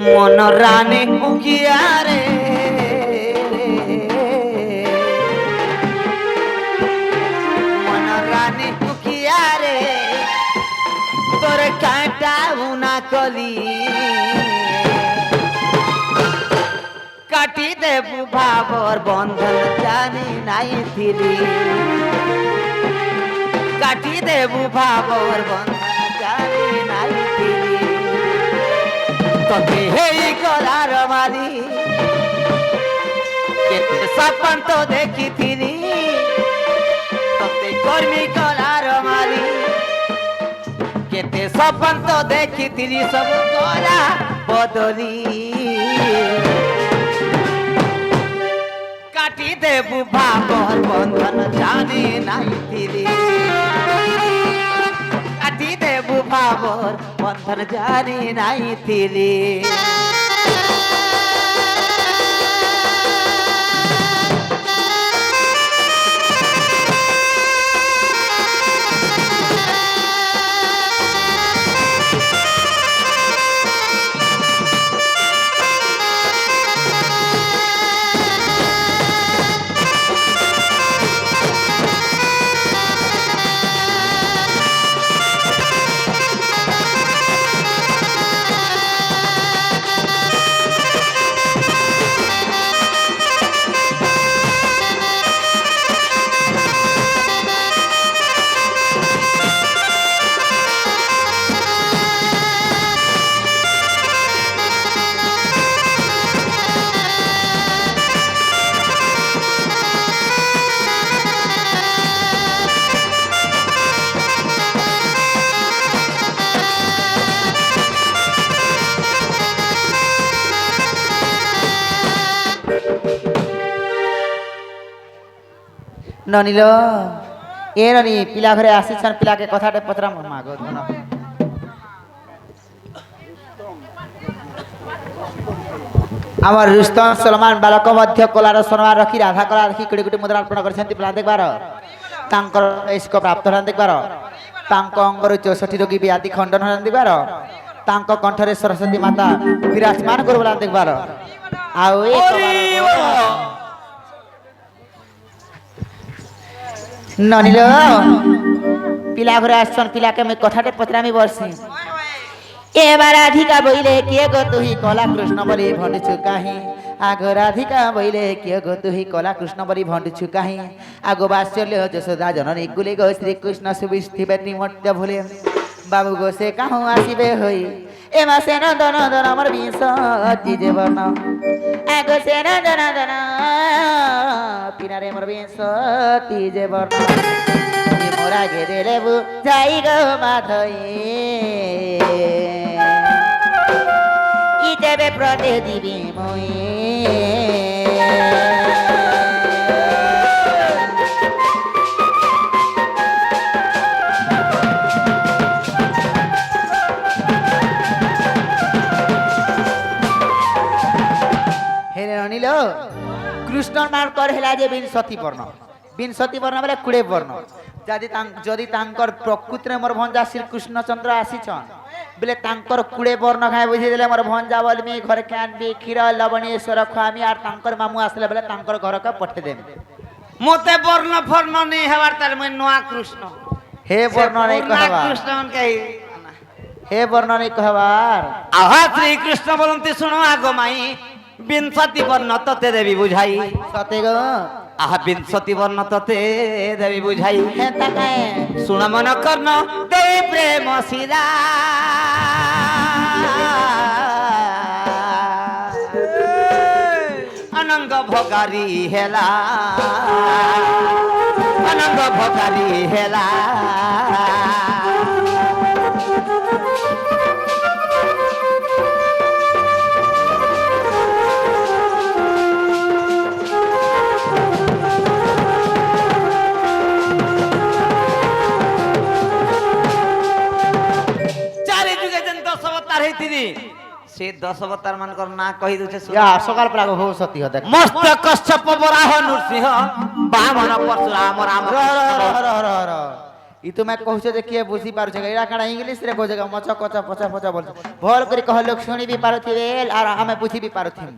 মন রানী উকিয়ারে মন রানী উকিয়ারে তোর কাঁটা উনা কলি কাটি দেবু ভাবর বন্ধন জানি নাই থিলি কাটি দেবু ভাবর বন্ধন জানি নাই থিলি তোকে হেই কলার মারি কেতে সপন তো দেখিথিলি তোকে কর্মী কলার মারি কেতে সপন তো দেখিথিলি সব কলা বদলি কাটি দেবু ভাবর বন্ধন জানি নাই থিলি কাটি দেবু ভাবর বন্ধন জানি নাই থিলি ননিল এ ননি পিলা ঘরে আসিছন পিলাকে কথাটা পতরাম মাগো ধন আমার রুস্তম সলমান বালক মধ্য কলার সম্মান রখি রাধা কলা রখি কোটি কোটি মুদ্রা অর্পণ କରିଛନ୍ତି পিলা দেখবার তাঙ্কর ইস্ক প্রাপ্ত হন দেখবার তাঙ্ক অঙ্গর 64 ରୋଗୀ ବ୍ୟାଧି ଖଣ୍ଡନ ହନ ଦେଖବାର ତାଙ୍କ କଣ୍ଠରେ ସରସ୍ୱତୀ ମାତା ବିରାଜମାନ କରୁବଲା ଦେଖବାର ଆଉ ନନିଲ ପିଲା ଘରେ আসছন ପିଲାকে ମୁଁ କଥାଟେ ପଚରାମି ବର୍ଷି ଏ ରାଧିକା বইলে কিয়ে গো তুই কলা কৃষ্ণ বলি ভন্ডিছু কাহি আগো রাধিকা বইলে কিয়ে গো তুই কলা কৃষ্ণ বলি ভন্ডিছু কাহি আগো বাৎসল্য যশোদা জননী গুলি গো শ্রীকৃষ্ণ সুবিষ্ঠিবে নিমত্য ভুলে বাবু গো সে কাহু আসিবে হই এ মাসে নন্দন নন্দন আমার বিংশতি জীবন আগো সে নন্দন নন্দন পিনারে মোর বিংশতি জীবন মোরা ঘেরে লেবু যাই গো মাধই ইতেবে প্রদে দিবি মই হেরে অনিল কৃষ্ণর মার্কর হেলা যে বিংশতি বর্ণ বেলে 20 বর্ণ যদি তাঙ্কর প্রকৃতিরে মোর ভঞ্জা শ্রীকৃষ্ণচন্দ্র আসিছন বেলে তাঙ্কর 20 বর্ণ খাই বুঝি দেলে মোর ভঞ্জা বলমি ঘরে খানবি ক্ষীর লবণেশ্বর খামি আর তাঙ্কর মামু আসলে বেলে তাঙ্কর ঘরকে পঠে দেব মতে বর্ণ ফর্ণ নেই হবার তার মই নোয়া কৃষ্ণ হে বর্ণ নেই কহবা কৃষ্ণ কই হে বর্ণ নেই কহবার আহা শ্রীকৃষ্ণ বলন্তি শুনো আগো মাই বিংশতি বর্ণ ততে দেবী বুঝাই সতে গো আহা বিংশতি বর্ণ ততে দেবী বুঝাই শুণ মন কর্ণ দেবী প্রেম শিরা অনঙ্গ ভোগারি হেলা অনঙ্গ ভোগারি হেলা से 10 अवतार मानकर ना कहि दउछे या सकाल प्राग हो सती ह देख मस्त कश्यप बराह नृसिंह वामन परशुराम राम ই তুমি কହୁଛ যে কিଏ বুঝি পারছে এরা কাଣା ইংলিশ রে কହୁଛ মচ কচ পচা পচা বলছ ভাল করে কহ লোক শুনি বি পারুথিবে আর আমি বুঝি বি পারুথিম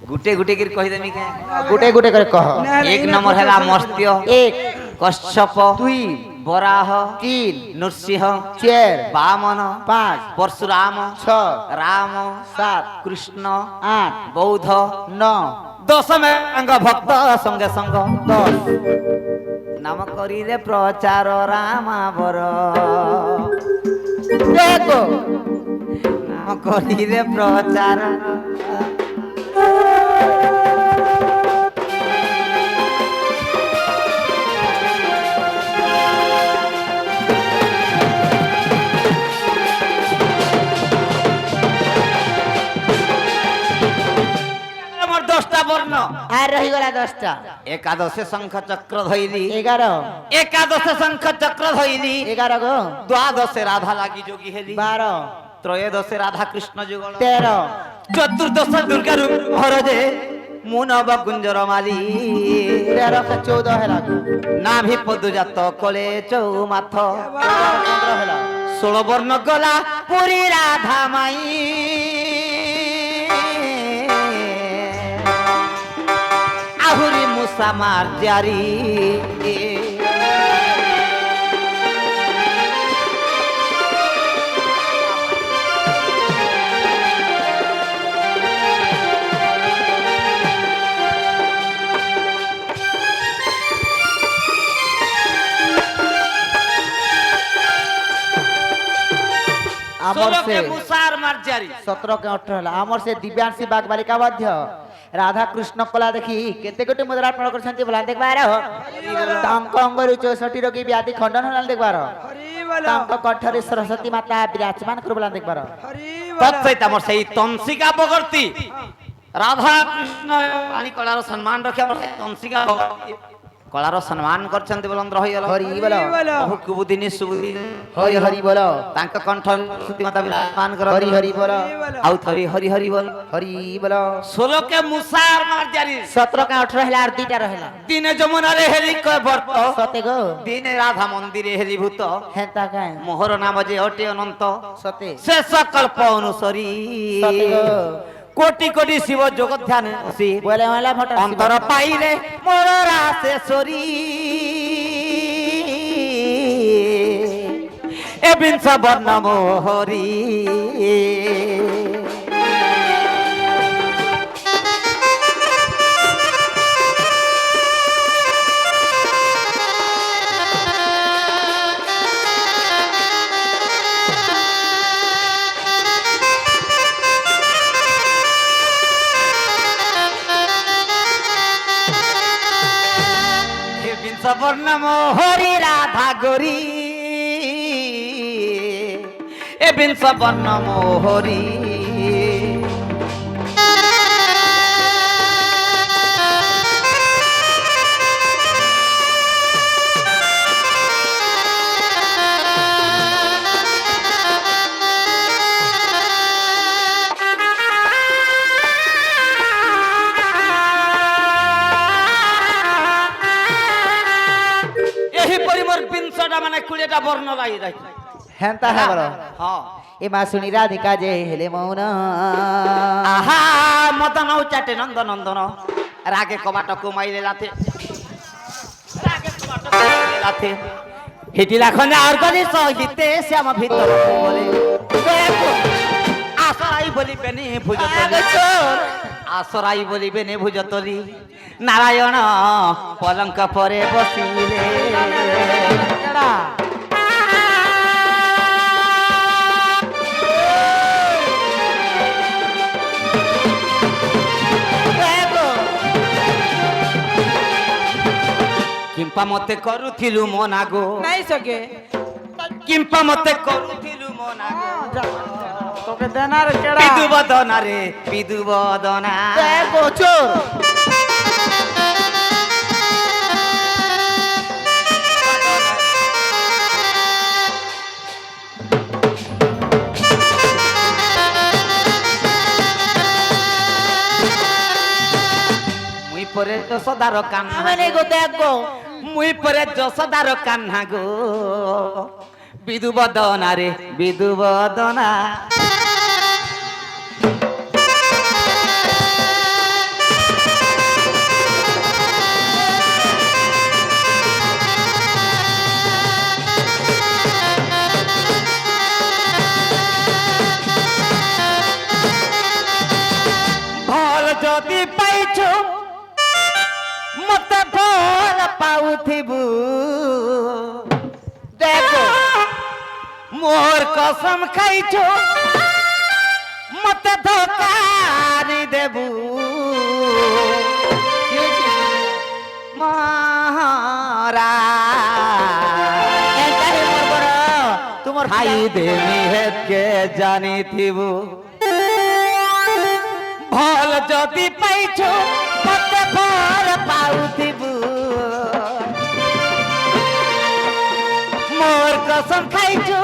গুটে গুটে করে কই দেমি কে গুটে গুটে করে কহ এক নম্বর হেলা মর্ত্য এক কশ্যপ দুই বরাহ তিন নৃসিংহ চার বামন পাঁচ পরশুরাম ছ রাম সাত কৃষ্ণ আট বৌদ্ধ ন দশমে অঙ্গ ভক্ত সঙ্গে সঙ্গ 10 নাম করি রে প্রচার রামাবর দেখো নাম করি রে প্রচার আমার 10টা বর্ণ আর রহি গলা 10টা একাদশে শঙ্খ চক্র ধইলি 11 একাদশে শঙ্খ চক্র ধইলি 11 গো দ্বাদশে রাধা লাগি যোগী হেলি 12 ত্রয়োদশে রাধা কৃষ্ণ যুগল 13 চতুর্দশ দুর্গা রূপ হরজে মুনব কুঞ্জর মালি 13 কে 14 হেলা গো নাভি পদুজাত কলে চৌমাথ 15 হেলা 16 বর্ণ গলা পুরী রাধা মাই আহুরি মুসা মার জারি আমার সে মুসার মার জারি 17 কে 18 হেলা আমার সে দিব্যাংশী বাগ বালিকা বাধ্য রাধা কৃষ্ণ কলা দেখি কেতে কোটি মুদ্রা अर्पण करछंती बोला देखबार तांक अंगरु 64 रोगी व्याधि खंडन होला देखबार तांक कठरे सरस्वती माता विराजमान कर बोला देखबार तत्सहित আমার সেই তন্সিকা বগর্তি রাধা কৃষ্ণ আনি কলার সম্মান রাখি আমার তন্সিকা বগর্তি কলার সম্মান করছন্তি বলন্দ্র হইল হরি বলো বহু কুবুদিনী সুবুদিন হরি হরি বলো তাঙ্ক কণ্ঠ সুতি মাতা বিরাজমান কর হরি হরি বলো আউ থরি হরি হরি বল হরি বলো 16 কে মুসার মার জারি 17 কে 18 হেলা আর দুইটা রহিলা দিনে যমুনারে হেলি কয় বর্ত সতে গো দিনে রাধা মন্দিরে হেলি ভূত হেতা কায় মোহর নাম যে অটে অনন্ত সতে শেষ কল্প অনুসরি সতে গো কোটি কোটি শিব যোগ ধ্যান বলে মালা ফটা অন্তর পাইলে মোর রাসেশ্বরী এ বিংশ বর্ণ মোহরি বর্ণ মোহরি রাধা গরি এ বিংশ বর্ণ মোহরি মানে 20টা বর্ণ লাই রাখি হেনতা হে বলো হ্যাঁ এ মা শুনি রাধিকা যে হেলে মৌন আহা মদন চাটে নন্দ নন্দন রাগে কবাট কুমাইলে লাথে রাগে কবাট কুমাইলে লাথে হিটিলা খনে আর গলি সহিতে শ্যাম ভিতর বলে আসরাই বলিবেনি ভুজতলি আসরাই বলিবেনি ভুজতলি নারায়ণ পলঙ্ক পরে বসিলে কিম্পা মতে করুথিলু মনাগো নাই সকে কিম্পা মতে করুথিলু মনাগো তোকে দেনার কেডা বিদু বদনা রে বিদু বদনা দেখো চোর মুই পরে তো সদার কান মানে গো দেখো মুই পরে যশোদার কান্না গো বিদু বদনা রে বিদু বদনা ভাল যদি পাইছো মতে ভাল পাউথিবু দেখো মোর কসম খাইছো মতে ধোকা নি দেবু মারা তোমার খাই দেমি হেতকে জানিথিবু ভাল যদি পাইছো মতে ভাল পাউথিবু মোর কসম খাইছো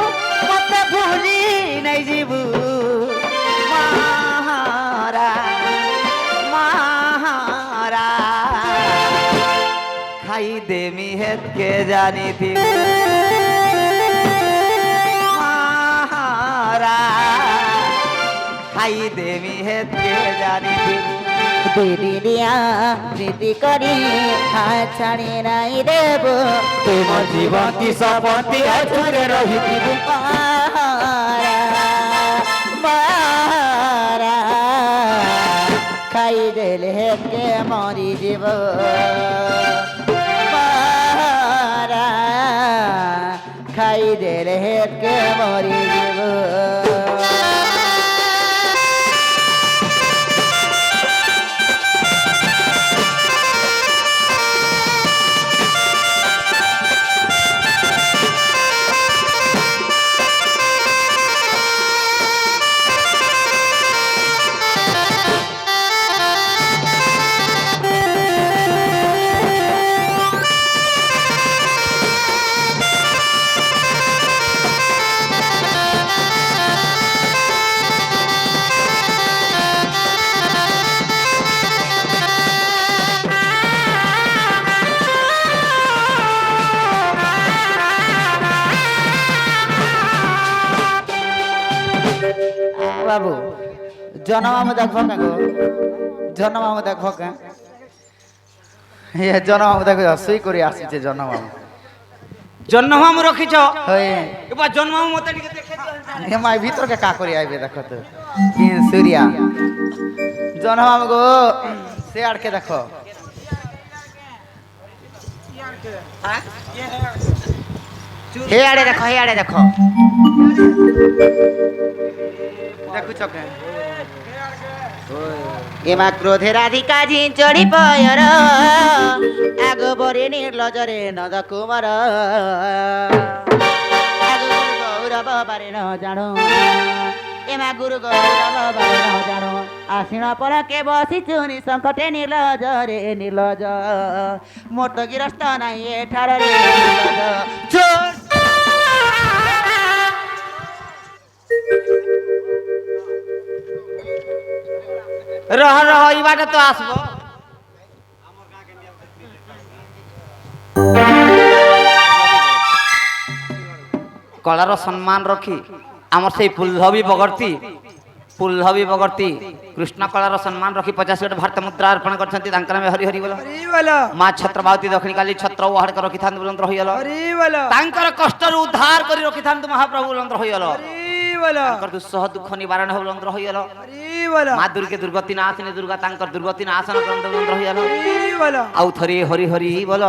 মতে ভুলি নাই ଯିବୁ মাহারা মাহারা খাই দেমি হেতকে জানিথিবু মাহারা খাই দেমি হেতকে জানিথিবু দিদিয়া প্রীতি করি হাত ছাড়ি নাই দেব তুম জীবন কি সপতি আছুরে রহিথিবু মারা খাই দেলে হেকে মরি যাব মারা খাই দেলে হেকে মরি যাব বাবু জনমামু দেখো কেন গো জনমামু দেখো কেন জনমামু দেখো শুই করে আসছে জনমামু জন্মমামু রখিছ হয়ে এবার জন্মমামু মতে ଟିକେ দেখে দিও এমাই ভিতরকে কা করে আইবে দেখো তো সুরিয়া জনমামু গো সে আড়কে দেখো হে আড়ে দেখো হে আড়ে দেখো দেখুছ কেন এমা ক্রোধে রাধিকা ঝিঞ্চড়ি পয়র আগবরে নির্লজরে নদ কুমার গৌরব বারে ন জানো এমা গুরু গৌরব বারে ন জানো আসিণ পরকে বসিছু নিসংকটে নির্লজরে নির্লজ মোর তো গিরস্ত নাই এঠারে নির্লজ রহ রহ ইবাটা তো আসবো কলার সম্মান রখি আমার সেই পুল্লভী বগর্তী কৃষ্ণ কলার সম্মান রখি 50 গোটে ଭାରତ ମୁଦ୍ରା ଅର୍ପଣ କରିଛନ୍ତି ତାଙ୍କ ନାମେ ହରି ହରି ବୋଲ ମା ଛତ୍ରବାବତୀ ଦକ୍ଷିଣ କାଲି ଛତ୍ର ଓହାଡକ ରଖିଥାନ୍ତୁ ବୁଲନ୍ଦ ରହିଗଲ ତାଙ୍କର କଷ୍ଟରୁ ଉଦ୍ଧାର କରି ରଖିଥାନ୍ତୁ ମହାପ୍ରଭୁ ବୁଲନ୍ଦ ରହିଗଲ ତାଙ୍କର ଦୁଃସହ ଦୁଃଖ ନିବାରଣ ବୁଲନ୍ଦ ରହିଗଲ ମା ଦୁର୍ଗେ ଦୁର୍ଗତି ନାଶିନୀ ଦୁର୍ଗା ତାଙ୍କର ଦୁର୍ଗତି ନାଶନ କରନ୍ଦ ବୁଲନ୍ଦ ରହିଗଲ ଆଉ ଥରେ ହରି ହରି ବୋଲ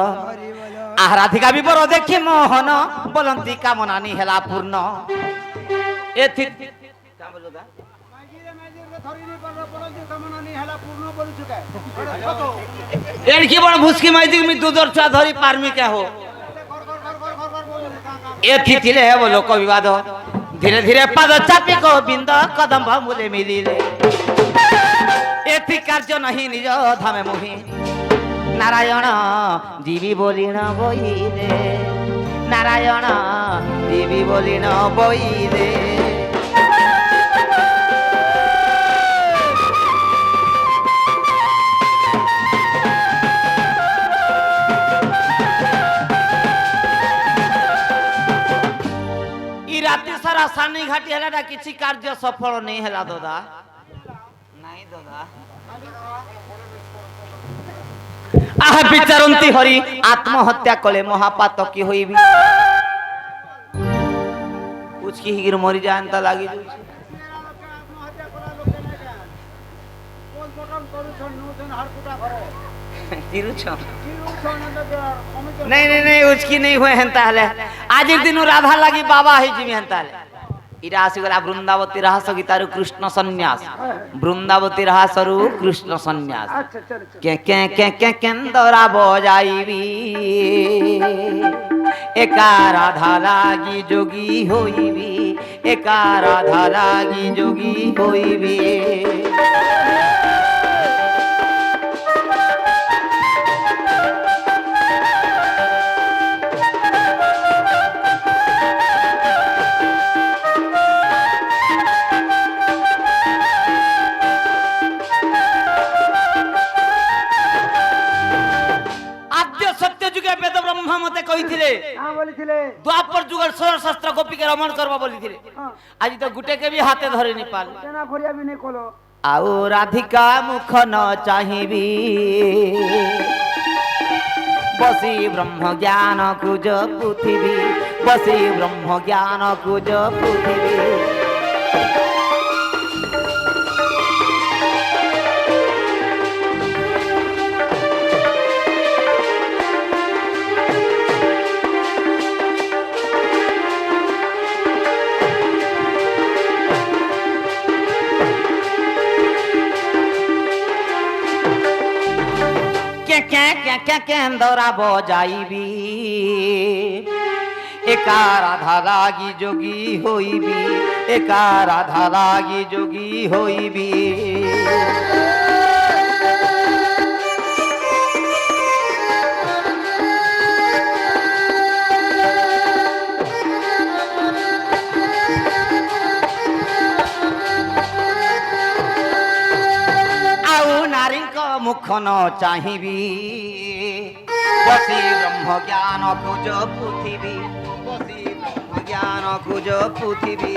ଆରାଧିକା ବିବର ଦେଖି ମୋହନ ବୋଲନ୍ତି କାମନା ନି ହେଲା ପୂର୍ଣ୍ଣ ଏଥି এড়কি বড় ভুসকি মাইদি মি দুধর চা ধরি পারমি কে হো এথি থিলে হেব লোক বিবাদ ধীরে ধীরে পাদ চাপি গোবিন্দ কদম্ব মূলে মিলিলে এথি কার্য নাহি নিজ ধামে মোহি নারায়ণ জীবী বলিণ বইলে নারায়ণ জীবী বলিণ বইলে ପାଣି ଘାଟି ହେଲା କିଛି କାର୍ଯ୍ୟ ସଫଳ ନେଇ ହେଲା ଦାଦା ନାଇଁ ଦାଦା আহা বিচারন্তি হরি আত্মহত্যা কলে মহাপাত কি হইবি উচকি হিগির মরি যানতা লাগি नहीं नहीं नहीं उसकी नहीं हुए हेंता हले आज दिन राधा लगी बाबा है जिमी हेंता हले इरा आसीगला बृंदावती रहा सगितारु कृष्ण सन्यास बृंदावती रहा सरु कृष्ण सन्यास के केंदरा बजाइबी एका राधा लागी जोगी होइबी एका राधा लागी जोगी होइबी द्वापर जुगर सोर शस्त्र गोपी के रमण करवा बोली थी आज तो गुटे के भी हाथे धरे नहीं पाल आओ राधिका मुख न चाहिबी बसी ब्रह्म ज्ञान कुज पृथ्वी बसी ब्रह्म ज्ञान कुज पृथ्वी केंदरा बजाइबी एका राधा लागी जोगी होइबी एका राधा लागी जोगी होइबी मुख न चाहिबी बसी ब्रह्म ज्ञान कुज पृथ्वी बसी ब्रह्म ज्ञान कुज पृथ्वी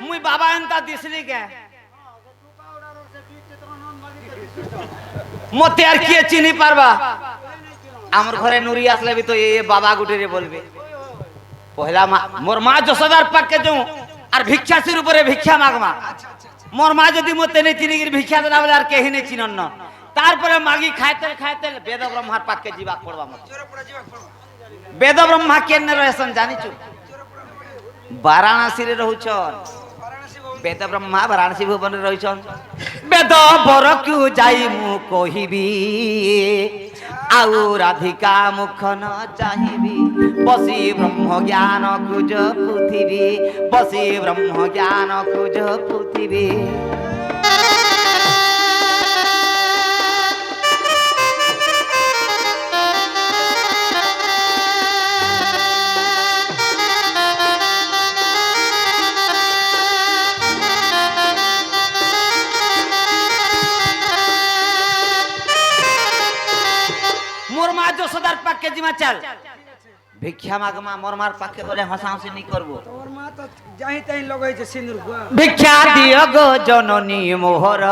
मुई बाबा एंता दिसली के मते यार किए चिनी पारबा आमर घरे नुरी आसले भी तो ये बाबा गुटे रे बोलबे पहला मोर मां जसदार पाक के जाऊं और भिक्षा सिर ऊपर भिक्षा मागमा मोर मां जदी मते ने चिनी के भिक्षा देला बोले और केही ने चिनन न तार परे मागी खाइते खाइते वेद ब्रह्मा पाक के जीवा पड़वा मत वेद ब्रह्मा केन रहसन जानि छु वाराणसी रे रहउछन वेद ब्रह्मा वाराणसी भुवन रहिछन वेद बर क्यू जाई मु कहिबी आउ राधिका मुख न चाहिबी बसी ब्रह्म ज्ञान कुज पृथ्वी बसी ब्रह्म ज्ञान कुज पृथ्वी सदार पाक के जिमा चल भिक्षा मागमा मोर मार पाके बोले हंसाहंसी नहीं करबो तोर मां तो जाहि तहि लगै छै सिंदूर भिक्षा दियो गो जननी मोहर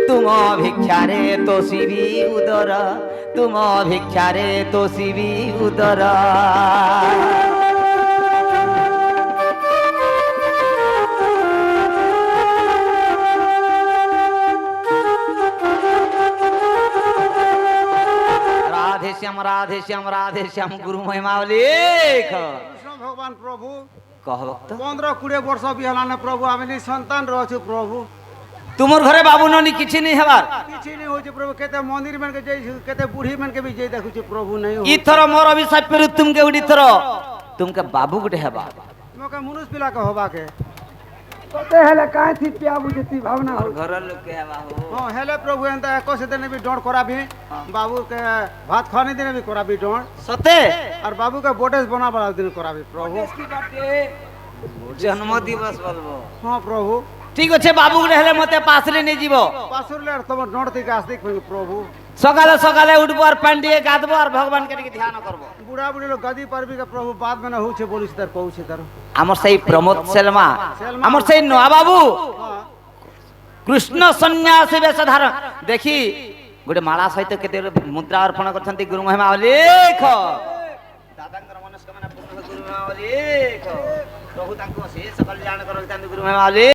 तुम भिक्षा रे तोसिबी उदर तुम भिक्षा रे तोसिबी उदर राधे श्याम गुरु महिमावली कृष्ण भगवान प्रभु कह भक्त 15-20 वर्ष भी हलाने प्रभु आमे संतान रहछु प्रभु तुमर घरे बाबू ननी किछि नहीं हेबार किछि नहीं होय प्रभु केते मंदिर में के जई केते बूढ़ी मन के भी जई देखु छी प्रभु नहीं हो इथरो मोर अभिशाप पर तुमके उडी थरो तुमके बाबू गुटे हेबा मोके मनुष्य पिला के होबा के ତତେ ହେଲେ କାହିଁ ଥି ପିଆ ବୁଝିତି ଭାବନା ହଉ ଘର ଲୋକେ ବାବୁ ହଁ ହେଲେ ପ୍ରଭୁ ଏନ୍ତା ଏକ ସେଦିନ ବି ଡଣ୍ଟ କରାବି ବାବୁ କେ ଭାତ ଖାନି ଦିନେ ବି କରାବି ଡଣ୍ଟ ସତେ আর বাবুকে বোটেস বানাবার দিন করাবি প্রভু জন্ম দিবস বলবো হ্যাঁ প্রভু ঠিক আছে বাবু হেলে মতে পাশরে নিয়ে যাব পাশুরলে আর তোমার ডন্ট থেকে আসতে প্রভু সকালে সকালে উঠবো আর পানি দিয়ে গাধবো আর ভগবানকে ଟିକେ ধ্যান করবো বুড়া বুড়ি লোক গাদি পারবি কে প্রভু বাদ মানে হচ্ছে বলিস তার কହୁছে তার আমার সেই প্রমোদ সেলমা আমার সেই নোয়া বাবু হ্যাঁ কৃষ্ণ সন্ন্যাসী বেশ ধারণ দেখি গোটে মালা সহিত কেতে মুদ্রা অর্পণ করছেন গুরু মহিমা লেখ দাদাঙ্কর মনস্কামনা ପୂର୍ଣ୍ଣ ଗୁରୁ ମହିମା ଲେଖ ପ୍ରଭୁ ତାଙ୍କୁ ସେ ସକଳ ଜାଣ କରନ୍ତି ଗୁରୁ ମହିମା